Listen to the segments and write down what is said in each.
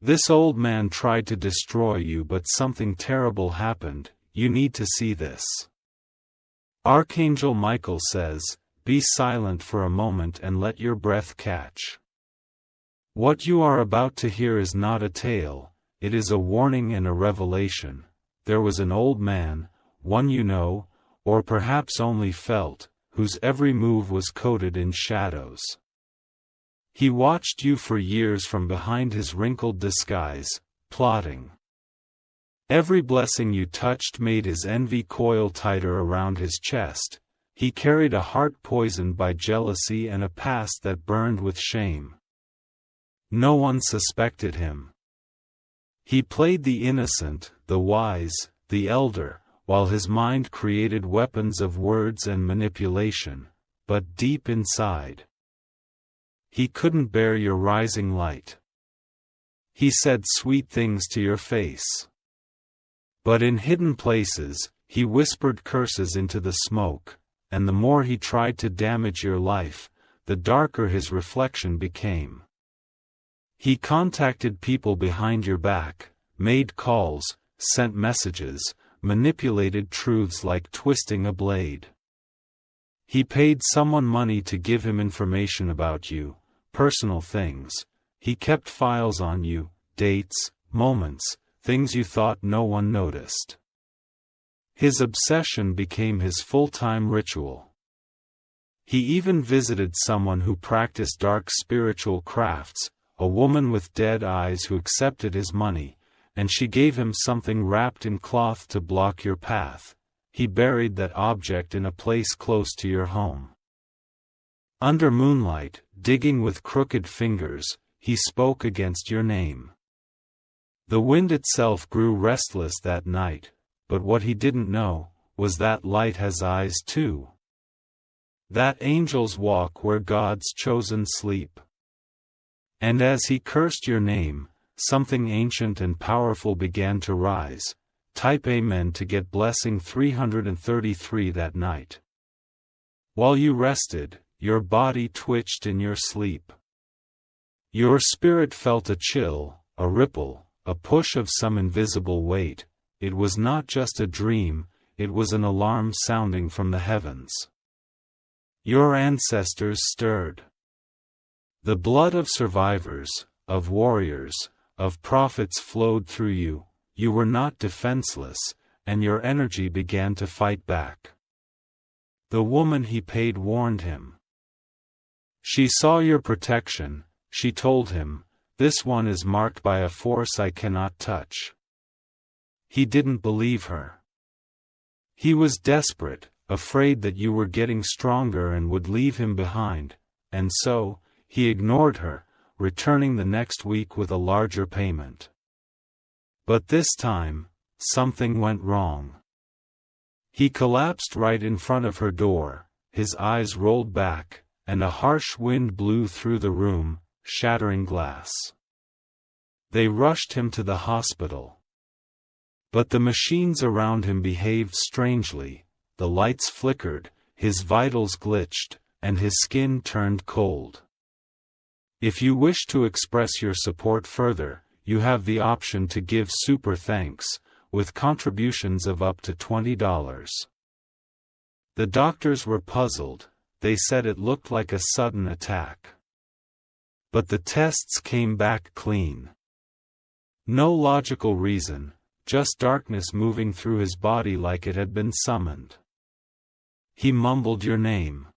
This old man tried to destroy you, but something terrible happened. You need to see this. Archangel Michael says, be silent for a moment and let your breath catch. What you are about to hear is not a tale, it is a warning and a revelation. There was an old man, one you know, or perhaps only felt, whose every move was coated in shadows. He watched you for years from behind his wrinkled disguise, plotting. Every blessing you touched made his envy coil tighter around his chest. He carried a heart poisoned by jealousy and a past that burned with shame. No one suspected him. He played the innocent, the wise, the elder, while his mind created weapons of words and manipulation, but deep inside, he couldn't bear your rising light. He said sweet things to your face, but in hidden places, he whispered curses into the smoke, and the more he tried to damage your life, the darker his reflection became. He contacted people behind your back, made calls, sent messages, manipulated truths like twisting a blade. He paid someone money to give him information about you, personal things. He kept files on you, dates, moments, things you thought no one noticed. His obsession became his full-time ritual. He even visited someone who practiced dark spiritual crafts, a woman with dead eyes who accepted his money, and she gave him something wrapped in cloth to block your path. He buried that object in a place close to your home. Under moonlight, digging with crooked fingers, he spoke against your name. The wind itself grew restless that night, but what he didn't know was that light has eyes too. That angels walk where God's chosen sleep. And as he cursed your name, something ancient and powerful began to rise. Type Amen to get blessing 333 that night. While you rested, your body twitched in your sleep. Your spirit felt a chill, a ripple, a push of some invisible weight. It was not just a dream, it was an alarm sounding from the heavens. Your ancestors stirred. The blood of survivors, of warriors, of prophets flowed through you. You were not defenseless, and your energy began to fight back. The woman he paid warned him. She saw your protection. She told him, "This one is marked by a force I cannot touch." He didn't believe her. He was desperate, afraid that you were getting stronger and would leave him behind, and so, he ignored her, returning the next week with a larger payment. But this time, something went wrong. He collapsed right in front of her door, his eyes rolled back, and a harsh wind blew through the room, shattering glass. They rushed him to the hospital. But the machines around him behaved strangely, the lights flickered, his vitals glitched, and his skin turned cold. If you wish to express your support further, you have the option to give super thanks, with contributions of up to $20. The doctors were puzzled. They said it looked like a sudden attack. But the tests came back clean. No logical reason, just darkness moving through his body like it had been summoned. He mumbled your name.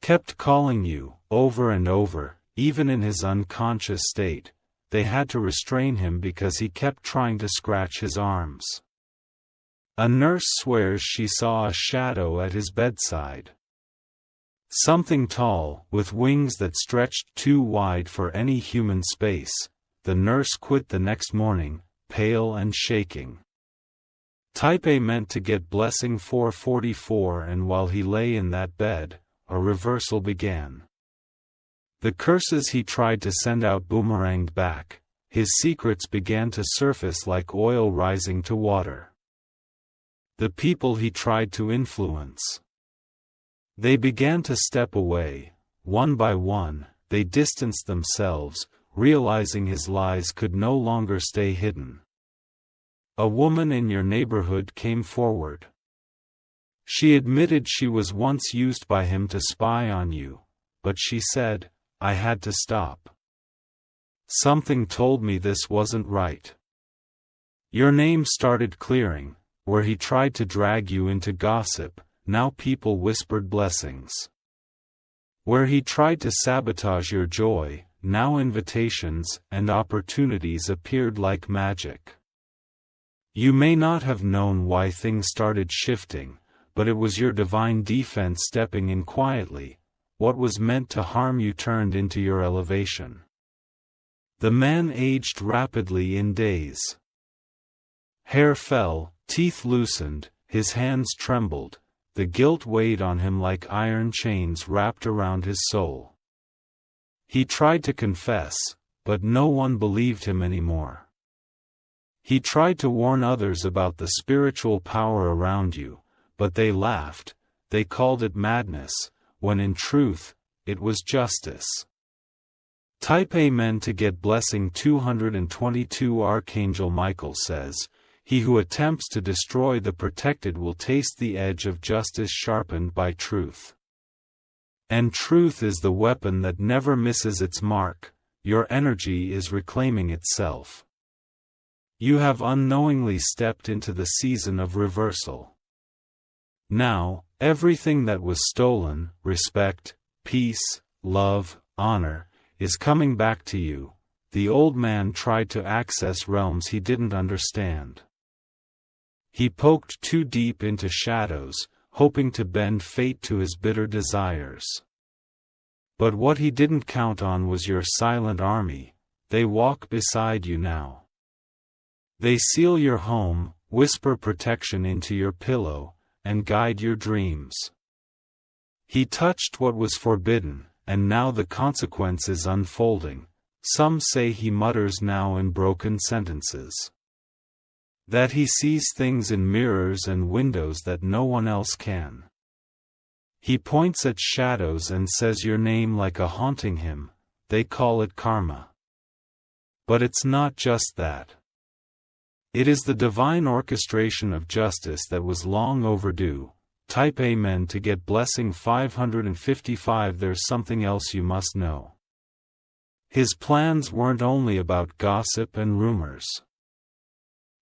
Kept calling you, over and over, even in his unconscious state. They had to restrain him because he kept trying to scratch his arms. A nurse swears she saw a shadow at his bedside. Something tall, with wings that stretched too wide for any human space. The nurse quit the next morning, pale and shaking. Type A meant to get blessing 444, and while he lay in that bed, a reversal began. The curses he tried to send out boomeranged back. His secrets began to surface like oil rising to water. The people he tried to influence. They began to step away. One by one, they distanced themselves, realizing his lies could no longer stay hidden. A woman in your neighborhood came forward. She admitted she was once used by him to spy on you, but she said, "I had to stop. Something told me this wasn't right." Your name started clearing. Where he tried to drag you into gossip, now people whispered blessings. Where he tried to sabotage your joy, now invitations and opportunities appeared like magic. You may not have known why things started shifting, but it was your divine defense stepping in quietly. What was meant to harm you turned into your elevation. The man aged rapidly in days. Hair fell, teeth loosened, his hands trembled, the guilt weighed on him like iron chains wrapped around his soul. He tried to confess, but no one believed him anymore. He tried to warn others about the spiritual power around you, but they laughed, they called it madness, when in truth, it was justice. Type Amen to get blessing 222. Archangel Michael says, "He who attempts to destroy the protected will taste the edge of justice sharpened by truth." And truth is the weapon that never misses its mark. Your energy is reclaiming itself. You have unknowingly stepped into the season of reversal. Now, everything that was stolen, respect, peace, love, honor, is coming back to you. The old man tried to access realms he didn't understand. He poked too deep into shadows, hoping to bend fate to his bitter desires. But what he didn't count on was your silent army. They walk beside you now. They seal your home, whisper protection into your pillow, and guide your dreams. He touched what was forbidden, and now the consequence is unfolding. Some say he mutters now in broken sentences. That he sees things in mirrors and windows that no one else can. He points at shadows and says your name like a haunting him. They call it karma. But it's not just that. It is the divine orchestration of justice that was long overdue. Type Amen to get blessing 555. There's something else you must know. His plans weren't only about gossip and rumors.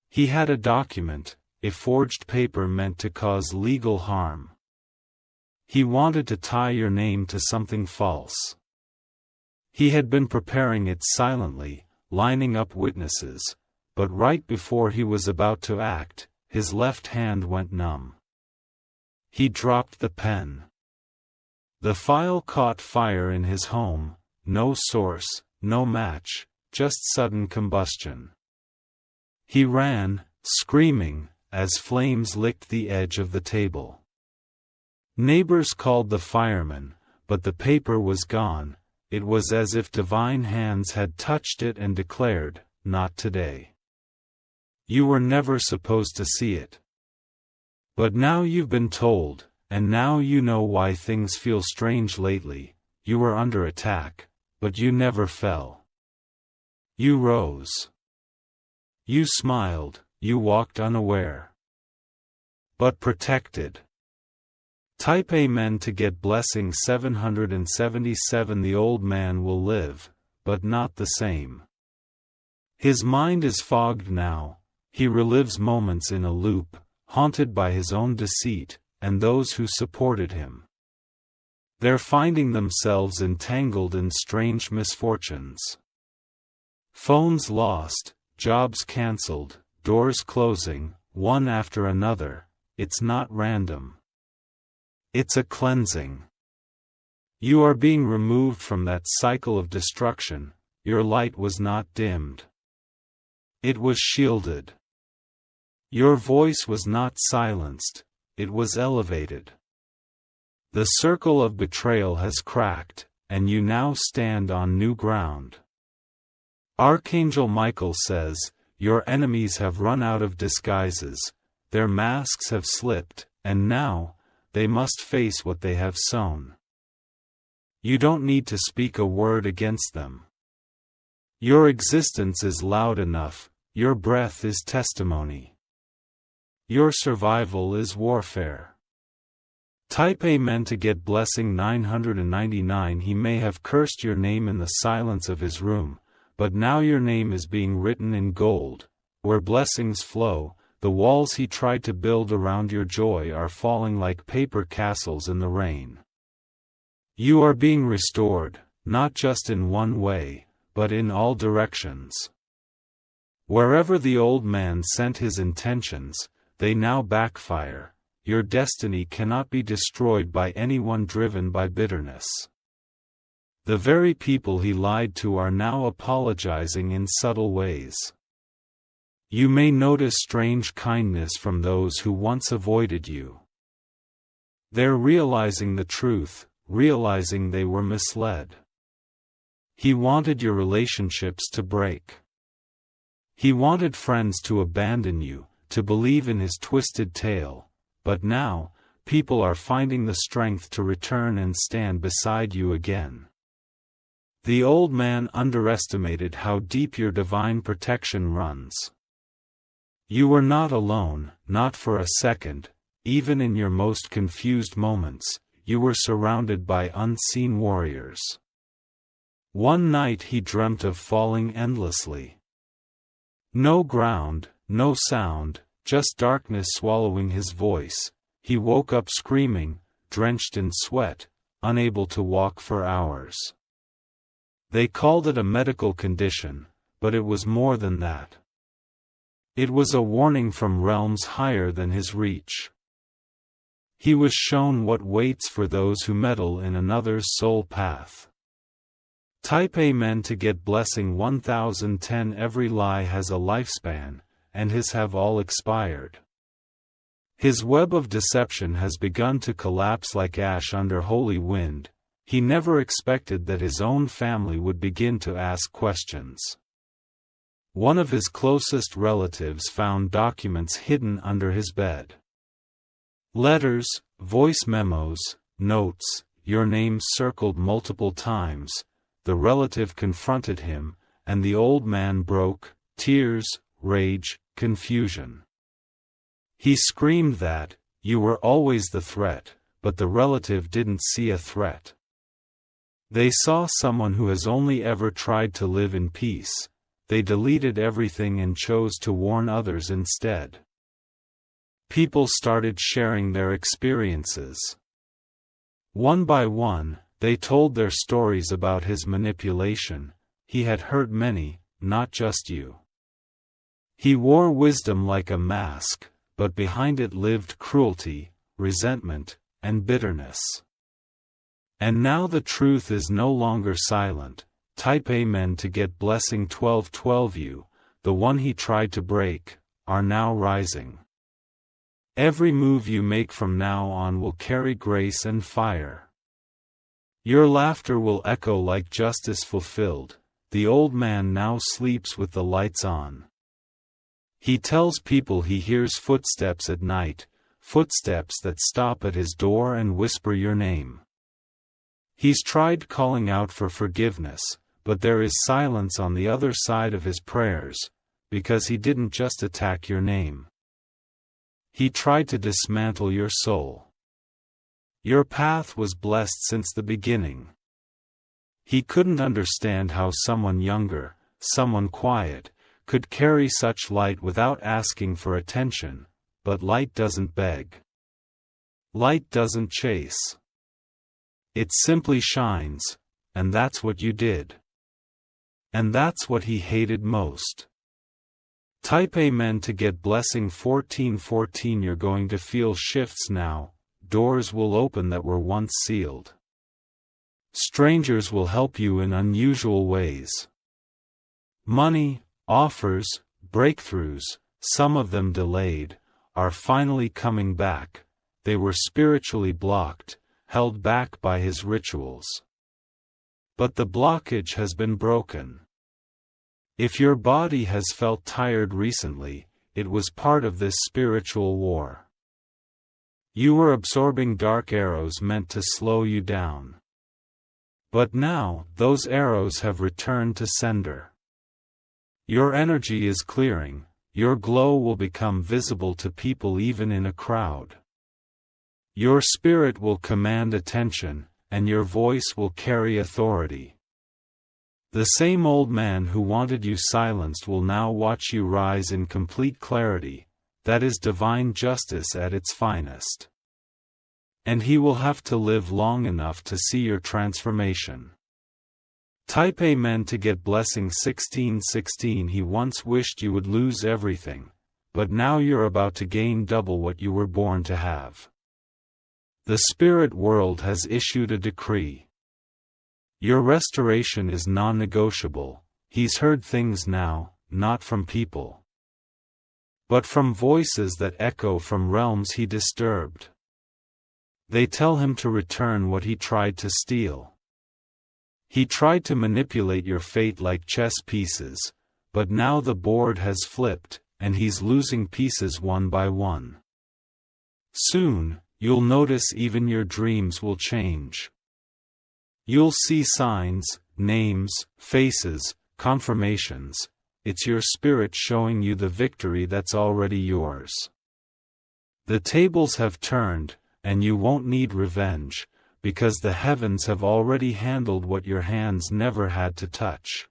He had a document, a forged paper meant to cause legal harm. He wanted to tie your name to something false. He had been preparing it silently, lining up witnesses, but right before he was about to act, his left hand went numb. He dropped the pen. The file caught fire in his home, no source, no match, just sudden combustion. He ran, screaming, as flames licked the edge of the table. Neighbors called the firemen, but the paper was gone. It was as if divine hands had touched it and declared, "Not today. You were never supposed to see it. But now you've been told, and now you know why things feel strange lately. You were under attack, but you never fell. You rose. You smiled, you walked unaware. But protected." Type Amen to get blessing 777. The old man will live, but not the same. His mind is fogged now. He relives moments in a loop, haunted by his own deceit, and those who supported him. They're finding themselves entangled in strange misfortunes. Phones lost, jobs cancelled, doors closing, one after another. It's not random. It's a cleansing. You are being removed from that cycle of destruction. Your light was not dimmed. It was shielded. Your voice was not silenced, it was elevated. The circle of betrayal has cracked, and you now stand on new ground. Archangel Michael says, your enemies have run out of disguises, their masks have slipped, and now, they must face what they have sown. You don't need to speak a word against them. Your existence is loud enough, your breath is testimony. Your survival is warfare. Type Amen to get blessing 999. He may have cursed your name in the silence of his room, but now your name is being written in gold. Where blessings flow, the walls he tried to build around your joy are falling like paper castles in the rain. You are being restored, not just in one way, but in all directions. Wherever the old man sent his intentions, they now backfire. Your destiny cannot be destroyed by anyone driven by bitterness. The very people he lied to are now apologizing in subtle ways. You may notice strange kindness from those who once avoided you. They're realizing the truth, realizing they were misled. He wanted your relationships to break. He wanted friends to abandon you, to believe in his twisted tale, but now, people are finding the strength to return and stand beside you again. The old man underestimated how deep your divine protection runs. You were not alone, not for a second. Even in your most confused moments, you were surrounded by unseen warriors. One night he dreamt of falling endlessly. No ground, no sound, just darkness swallowing his voice. He woke up screaming, drenched in sweat, unable to walk for hours. They called it a medical condition, but it was more than that. It was a warning from realms higher than his reach. He was shown what waits for those who meddle in another's soul path. Type Amen to get blessing 1010. Every lie has a lifespan, and his have all expired. His web of deception has begun to collapse like ash under holy wind. He never expected that his own family would begin to ask questions. One of his closest relatives found documents hidden under his bed. Letters, voice memos, notes, your name circled multiple times. The relative confronted him, and the old man broke, tears, rage, confusion. He screamed that, you were always the threat, but the relative didn't see a threat. They saw someone who has only ever tried to live in peace. They deleted everything and chose to warn others instead. People started sharing their experiences. One by one, they told their stories about his manipulation. He had hurt many, not just you. He wore wisdom like a mask, but behind it lived cruelty, resentment, and bitterness. And now the truth is no longer silent. Type Amen to get blessing 1212. You, the one he tried to break, are now rising. Every move you make from now on will carry grace and fire. Your laughter will echo like justice fulfilled. The old man now sleeps with the lights on. He tells people he hears footsteps at night, footsteps that stop at his door and whisper your name. He's tried calling out for forgiveness, but there is silence on the other side of his prayers, because he didn't just attack your name. He tried to dismantle your soul. Your path was blessed since the beginning. He couldn't understand how someone younger, someone quiet, could carry such light without asking for attention, but light doesn't beg. Light doesn't chase. It simply shines, and that's what you did. And that's what he hated most. Type Amen to get blessing 1414. You're going to feel shifts now. Doors will open that were once sealed. Strangers will help you in unusual ways. Money, offers, breakthroughs, some of them delayed, are finally coming back. They were spiritually blocked, held back by his rituals. But the blockage has been broken. If your body has felt tired recently, it was part of this spiritual war. You were absorbing dark arrows meant to slow you down. But now, those arrows have returned to sender. Your energy is clearing, your glow will become visible to people even in a crowd. Your spirit will command attention, and your voice will carry authority. The same old man who wanted you silenced will now watch you rise in complete clarity, that is divine justice at its finest. And he will have to live long enough to see your transformation. Type Amen to get blessing 1616. He once wished you would lose everything, but now you're about to gain double what you were born to have. The spirit world has issued a decree. Your restoration is non-negotiable. He's heard things now, not from people, but from voices that echo from realms he disturbed. They tell him to return what he tried to steal. He tried to manipulate your fate like chess pieces, but now the board has flipped, and he's losing pieces one by one. Soon, you'll notice even your dreams will change. You'll see signs, names, faces, confirmations. It's your spirit showing you the victory that's already yours. The tables have turned, and you won't need revenge, because the heavens have already handled what your hands never had to touch.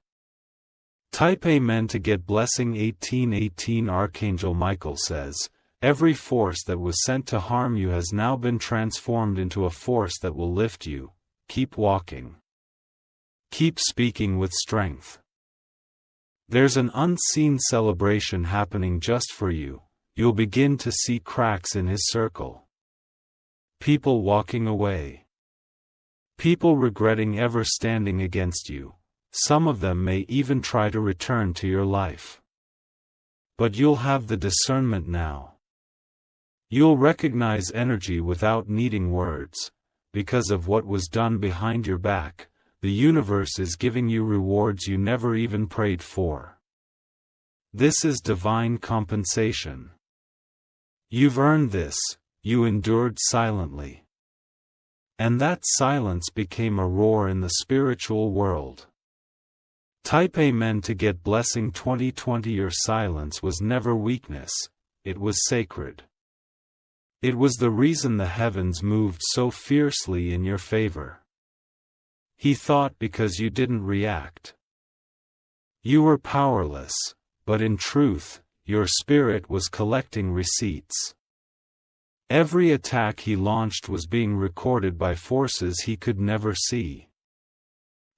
Type Amen to get blessing 1818. Archangel Michael says, every force that was sent to harm you has now been transformed into a force that will lift you. Keep walking. Keep speaking with strength. There's an unseen celebration happening just for you. You'll begin to see cracks in his circle. People walking away. People regretting ever standing against you. Some of them may even try to return to your life. But you'll have the discernment now. You'll recognize energy without needing words. Because of what was done behind your back, the universe is giving you rewards you never even prayed for. This is divine compensation. You've earned this, you endured silently. And that silence became a roar in the spiritual world. Type Amen to get blessing 2020. Your silence was never weakness, it was sacred. It was the reason the heavens moved so fiercely in your favor. He thought because you didn't react. You were powerless, but in truth, your spirit was collecting receipts. Every attack he launched was being recorded by forces he could never see.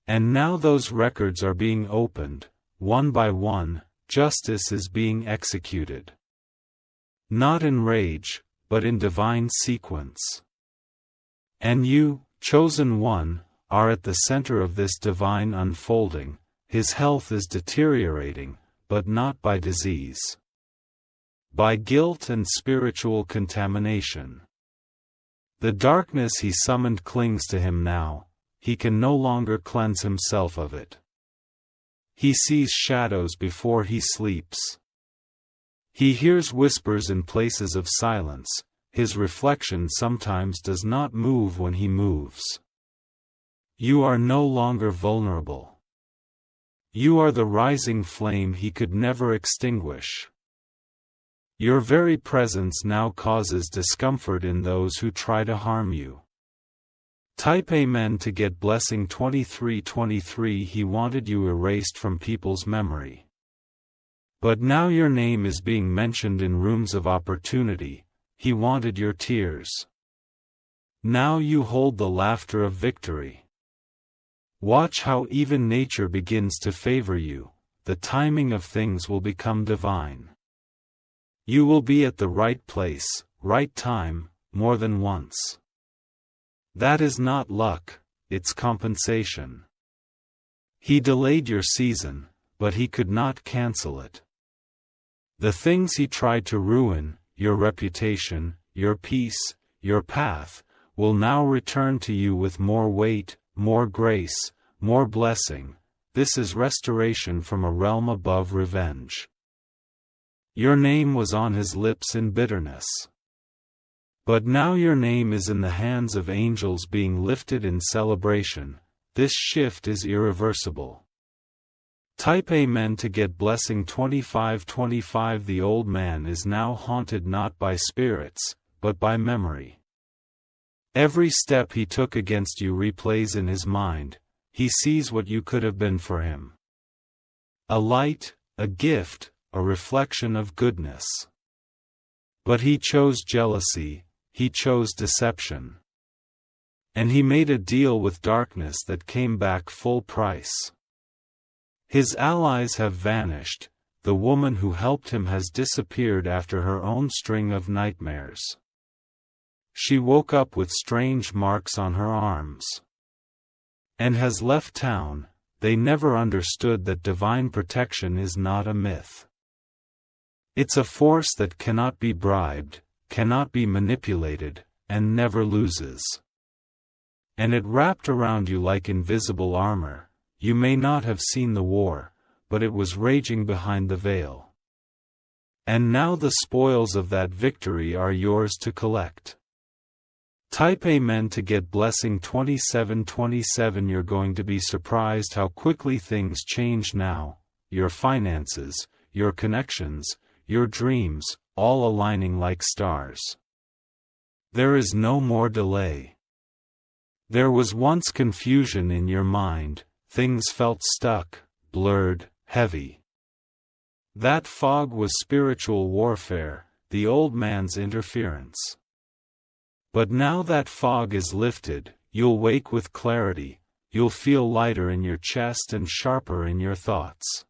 And now those records are being opened, one by one, justice is being executed. Not in rage, but in divine sequence. And you, chosen one, are at the center of this divine unfolding. His health is deteriorating, but not by disease. By guilt and spiritual contamination. The darkness he summoned clings to him now, he can no longer cleanse himself of it. He sees shadows before he sleeps. He hears whispers in places of silence, his reflection sometimes does not move when he moves. You are no longer vulnerable. You are the rising flame he could never extinguish. Your very presence now causes discomfort in those who try to harm you. Type Amen to get blessing 2323. He wanted you erased from people's memory. But now your name is being mentioned in rooms of opportunity. He wanted your tears. Now you hold the laughter of victory. Watch how even nature begins to favor you. The timing of things will become divine. You will be at the right place, right time, more than once. That is not luck, it's compensation. He delayed your season, but he could not cancel it. The things he tried to ruin, your reputation, your peace, your path, will now return to you with more weight, more grace, more blessing. This is restoration from a realm above revenge. Your name was on his lips in bitterness. But now your name is in the hands of angels being lifted in celebration. This shift is irreversible. Type Amen to get blessing 2525. The old man is now haunted not by spirits, but by memory. Every step he took against you replays in his mind. He sees what you could have been for him. A light, a gift, a reflection of goodness. But he chose jealousy, he chose deception. And he made a deal with darkness that came back full price. His allies have vanished, the woman who helped him has disappeared after her own string of nightmares. She woke up with strange marks on her arms. And has left town. They never understood that divine protection is not a myth. It's a force that cannot be bribed, cannot be manipulated, and never loses. And it wrapped around you like invisible armor. You may not have seen the war, but it was raging behind the veil. And now the spoils of that victory are yours to collect. Type Amen to get blessing 2727. You're going to be surprised how quickly things change now, your finances, your connections, your dreams, all aligning like stars. There is no more delay. There was once confusion in your mind, things felt stuck, blurred, heavy. That fog was spiritual warfare, the old man's interference. But now that fog is lifted, you'll wake with clarity, you'll feel lighter in your chest and sharper in your thoughts.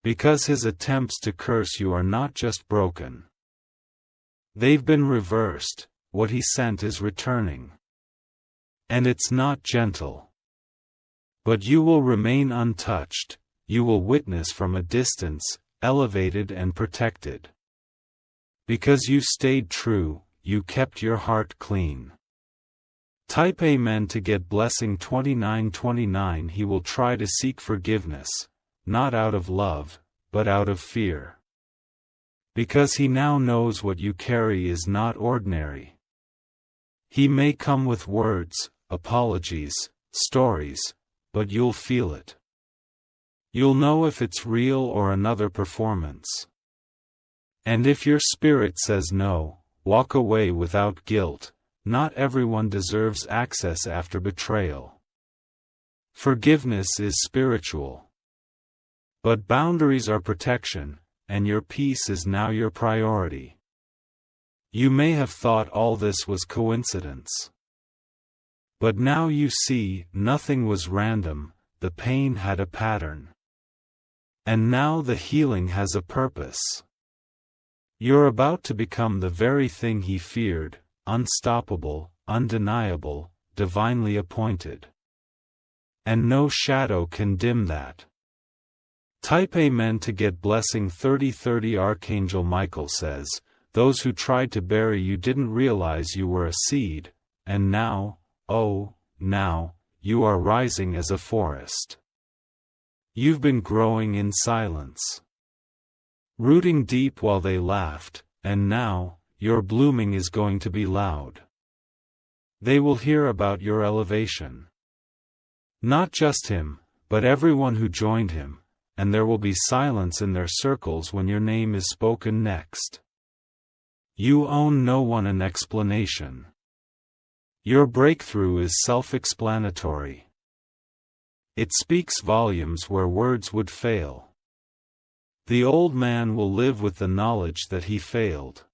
Because his attempts to curse you are not just broken. They've been reversed, what he sent is returning. And it's not gentle. But you will remain untouched, you will witness from a distance, elevated and protected. Because you stayed true, you kept your heart clean. Type Amen to get blessing 2929. He will try to seek forgiveness, not out of love, but out of fear. Because he now knows what you carry is not ordinary. He may come with words, apologies, stories, but you'll feel it. You'll know if it's real or another performance. And if your spirit says no, walk away without guilt. Not everyone deserves access after betrayal. Forgiveness is spiritual. But boundaries are protection, and your peace is now your priority. You may have thought all this was coincidence. But now you see, nothing was random, the pain had a pattern. And now the healing has a purpose. You're about to become the very thing he feared, unstoppable, undeniable, divinely appointed. And no shadow can dim that. Type Amen to get blessing 3030. Archangel Michael says, those who tried to bury you didn't realize you were a seed, and now, oh, now, you are rising as a forest. You've been growing in silence. Rooting deep while they laughed, and now, your blooming is going to be loud. They will hear about your elevation. Not just him, but everyone who joined him, and there will be silence in their circles when your name is spoken next. You owe no one an explanation. Your breakthrough is self-explanatory. It speaks volumes where words would fail. The old man will live with the knowledge that he failed.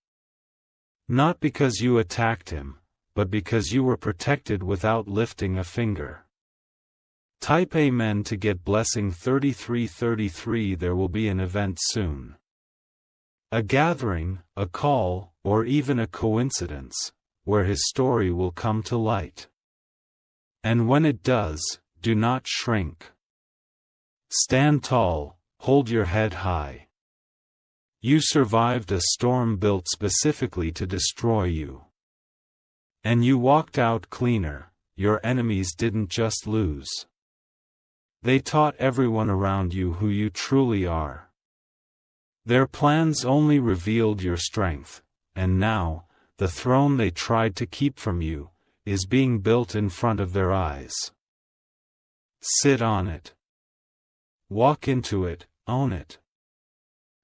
Not because you attacked him, but because you were protected without lifting a finger. Type Amen to get blessing 3333. There will be an event soon. A gathering, a call, or even a coincidence, where his story will come to light. And when it does, do not shrink. Stand tall, hold your head high. You survived a storm built specifically to destroy you. And you walked out cleaner. Your enemies didn't just lose. They taught everyone around you who you truly are. Their plans only revealed your strength, and now, the throne they tried to keep from you, is being built in front of their eyes. Sit on it. Walk into it, own it.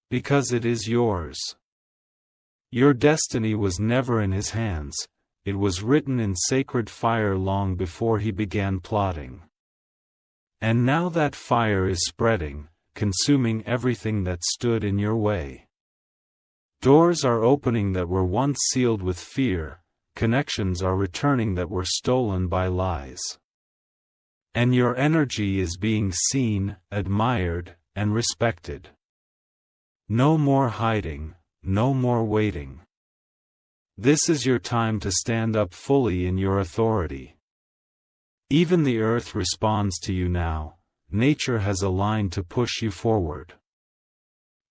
Because it is yours. Your destiny was never in his hands, it was written in sacred fire long before he began plotting. And now that fire is spreading, consuming everything that stood in your way. Doors are opening that were once sealed with fear, connections are returning that were stolen by lies. And your energy is being seen, admired, and respected. No more hiding, no more waiting. This is your time to stand up fully in your authority. Even the earth responds to you now, nature has aligned to push you forward.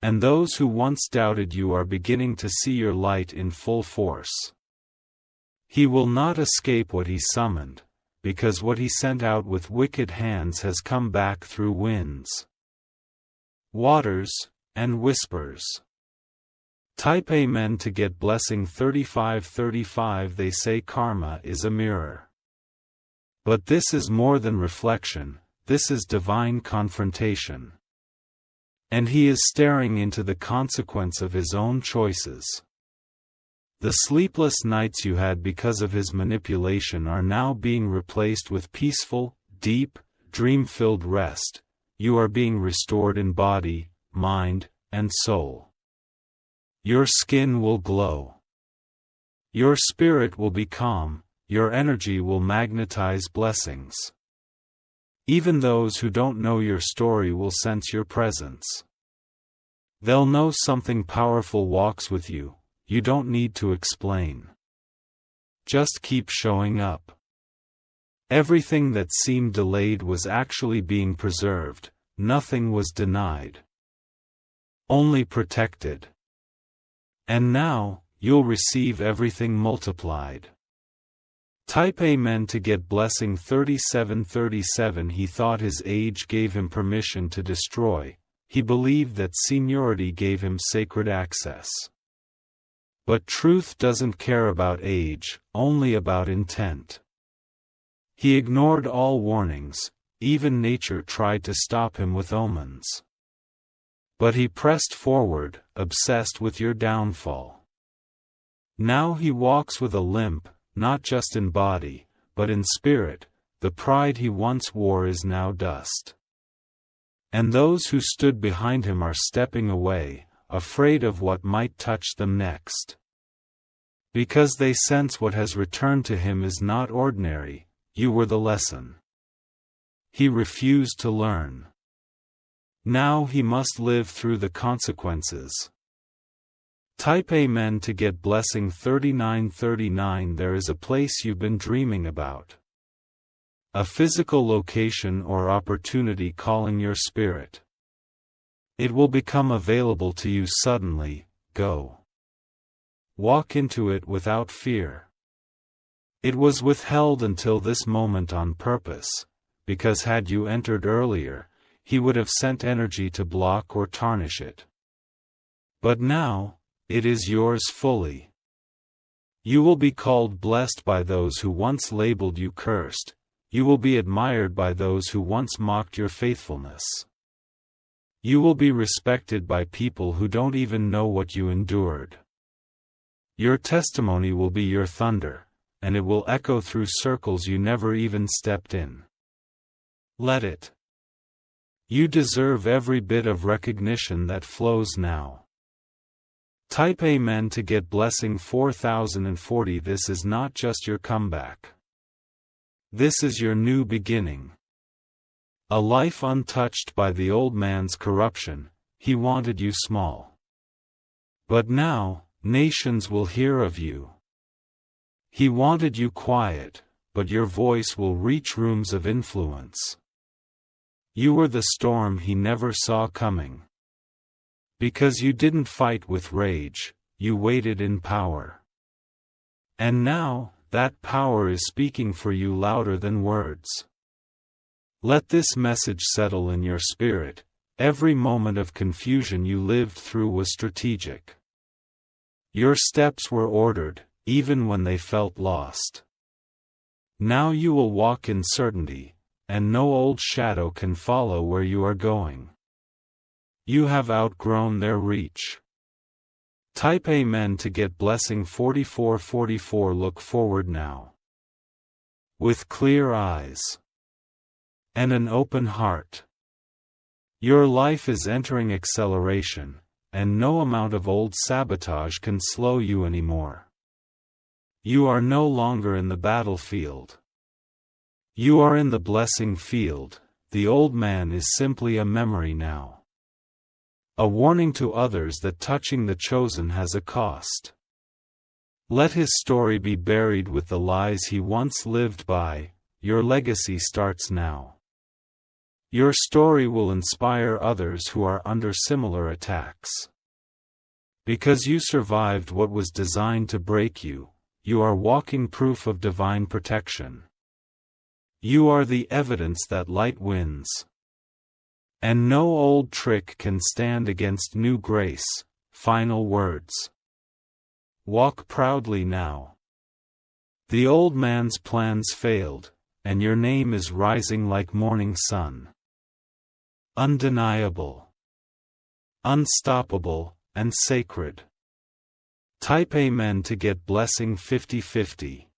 And those who once doubted you are beginning to see your light in full force. He will not escape what he summoned, because what he sent out with wicked hands has come back through winds, waters, and whispers. Type Amen to get blessing 3535. They say karma is a mirror. But this is more than reflection, this is divine confrontation. And he is staring into the consequence of his own choices. The sleepless nights you had because of his manipulation are now being replaced with peaceful, deep, dream-filled rest. You are being restored in body, mind, and soul. Your skin will glow. Your spirit will be calm, your energy will magnetize blessings. Even those who don't know your story will sense your presence. They'll know something powerful walks with you, you don't need to explain. Just keep showing up. Everything that seemed delayed was actually being preserved, nothing was denied. Only protected. And now, you'll receive everything multiplied. Type Amen to get blessing 3737. He thought his age gave him permission to destroy, he believed that seniority gave him sacred access. But truth doesn't care about age, only about intent. He ignored all warnings, even nature tried to stop him with omens. But he pressed forward, obsessed with your downfall. Now he walks with a limp, not just in body, but in spirit. The pride he once wore is now dust. And those who stood behind him are stepping away, afraid of what might touch them next. Because they sense what has returned to him is not ordinary, you were the lesson. He refused to learn. Now he must live through the consequences. Type Amen to get blessing 3939. There is a place you've been dreaming about. A physical location or opportunity calling your spirit. It will become available to you suddenly, go. Walk into it without fear. It was withheld until this moment on purpose, because had you entered earlier, he would have sent energy to block or tarnish it. But now, it is yours fully. You will be called blessed by those who once labeled you cursed, you will be admired by those who once mocked your faithfulness. You will be respected by people who don't even know what you endured. Your testimony will be your thunder, and it will echo through circles you never even stepped in. Let it. You deserve every bit of recognition that flows now. Type Amen to get blessing 4040. This is not just your comeback. This is your new beginning. A life untouched by the old man's corruption. He wanted you small. But now, nations will hear of you. He wanted you quiet, but your voice will reach rooms of influence. You were the storm he never saw coming. Because you didn't fight with rage, you waited in power. And now, that power is speaking for you louder than words. Let this message settle in your spirit. Every moment of confusion you lived through was strategic. Your steps were ordered, even when they felt lost. Now you will walk in certainty, and no old shadow can follow where you are going. You have outgrown their reach. Type Amen to get blessing 4444. Look forward now. With clear eyes and an open heart. Your life is entering acceleration, and no amount of old sabotage can slow you anymore. You are no longer in the battlefield. You are in the blessing field. The old man is simply a memory now. A warning to others that touching the chosen has a cost. Let his story be buried with the lies he once lived by. Your legacy starts now. Your story will inspire others who are under similar attacks. Because you survived what was designed to break you, you are walking proof of divine protection. You are the evidence that light wins. And no old trick can stand against new grace. Final words. Walk proudly now. The old man's plans failed, and your name is rising like morning sun. Undeniable, unstoppable, and sacred. Type Amen to get blessing 5050.